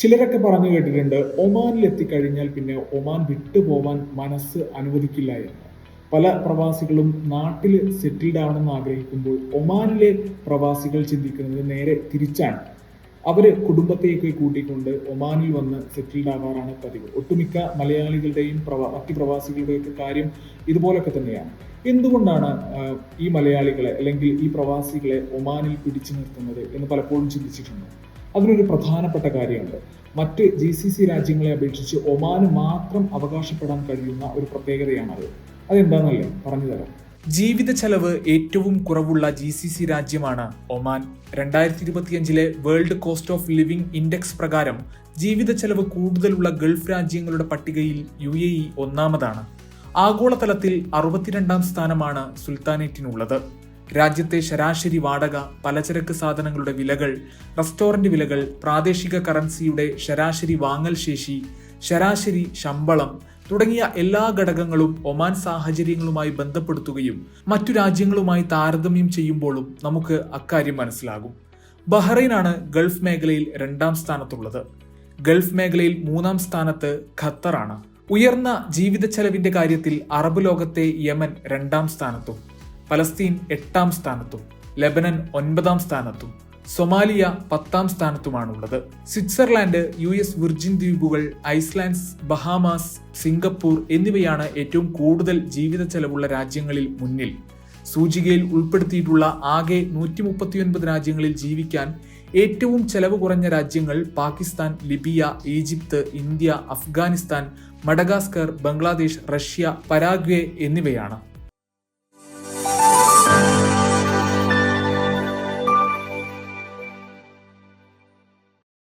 ചിലരൊക്കെ പറഞ്ഞു കേട്ടിട്ടുണ്ട് ഒമാനിൽ എത്തിക്കഴിഞ്ഞാൽ പിന്നെ ഒമാൻ വിട്ടുപോവാൻ മനസ്സ് അനുവദിക്കില്ല എന്ന്. പല പ്രവാസികളും നാട്ടിൽ സെറ്റിൽഡ് ആവണമെന്ന് ആഗ്രഹിക്കുമ്പോൾ ഒമാനിലെ പ്രവാസികൾ ചിന്തിക്കുന്നത് നേരെ തിരിച്ചാണ്. അവര് കുടുംബത്തെയൊക്കെ കൂട്ടിക്കൊണ്ട് ഒമാനിൽ വന്ന് സെറ്റിൽഡ് ആവാറാണ് പതിവ്. ഒട്ടുമിക്ക മലയാളികളുടെയും മറ്റ് പ്രവാസികളുടെയൊക്കെ കാര്യം ഇതുപോലൊക്കെ തന്നെയാണ്. എന്തുകൊണ്ടാണ് ഈ മലയാളികളെ അല്ലെങ്കിൽ ഈ പ്രവാസികളെ ഒമാനിൽ പിടിച്ചു നിർത്തുന്നത് എന്ന് പലപ്പോഴും ചിന്തിച്ചിട്ടുണ്ട്. അതിനൊരു പ്രധാനപ്പെട്ട കാര്യമുണ്ട്. മറ്റ് GCC രാജ്യങ്ങളെ അപേക്ഷിച്ച് ഒമാന് മാത്രം അവകാശപ്പെടാൻ കഴിയുന്ന ഒരു പ്രത്യേകതയാണത്. അതെന്താണെന്നല്ലേ പറഞ്ഞു തരാം. ജീവിത ചെലവ് ഏറ്റവും കുറവുള്ള GCC രാജ്യമാണ് Oman. 2025 world cost of living index പ്രകാരം ജീവിത ചെലവ് കൂടുതലുള്ള ഗൾഫ് രാജ്യങ്ങളുടെ പട്ടികയിൽ UAE ഒന്നാമതാണ്. ആഗോളതലത്തിൽ 62ാം സ്ഥാനമാണ് സുൽത്താനേറ്റിനുള്ളത്. രാജ്യത്തെ ശരാശരി വാടക, പലചരക്ക് സാധനങ്ങളുടെ വിലകൾ, റെസ്റ്റോറന്റ് വിലകൾ, പ്രാദേശിക കറൻസിയുടെ ശരാശരി വാങ്ങൽ ശേഷി, ശരാശരി ശമ്പളം തുടങ്ങിയ എല്ലാ ഘടകങ്ങളും ഒമാൻ സാഹചര്യങ്ങളുമായി ബന്ധപ്പെടുത്തുകയും മറ്റു രാജ്യങ്ങളുമായി താരതമ്യം ചെയ്യുമ്പോഴും നമുക്ക് അക്കാര്യം മനസ്സിലാകും. ബഹ്റൈനാണ് ഗൾഫ് മേഖലയിൽ 2ാം സ്ഥാനത്തുള്ളത്. ഗൾഫ് മേഖലയിൽ 3ാം സ്ഥാനത്ത് ഖത്തറാണ്. ഉയർന്ന ജീവിത ചെലവിന്റെ കാര്യത്തിൽ അറബ് ലോകത്തെ യമൻ 2ാം സ്ഥാനത്തും, പലസ്തീൻ 8ാം സ്ഥാനത്തും, ലെബനൻ 9ാം സ്ഥാനത്തും, സൊമാലിയ 10ാം സ്ഥാനത്തുമാണുള്ളത്. സ്വിറ്റ്സർലാൻഡ്, US വിർജിൻ ദ്വീപുകൾ, ഐസ്ലാൻഡ്, ബഹാമാസ്, സിംഗപ്പൂർ എന്നിവയാണ് ഏറ്റവും കൂടുതൽ ജീവിത ചെലവുള്ള രാജ്യങ്ങളിൽ മുന്നിൽ. സൂചികയിൽ ഉൾപ്പെടുത്തിയിട്ടുള്ള ആകെ 139 രാജ്യങ്ങളിൽ ജീവിക്കാൻ ഏറ്റവും ചെലവ് കുറഞ്ഞ രാജ്യങ്ങൾ Pakistan, Libya, Egypt, India, Afghanistan, Madagascar, Bangladesh, Russia, Paraguay എന്നിവയാണ്.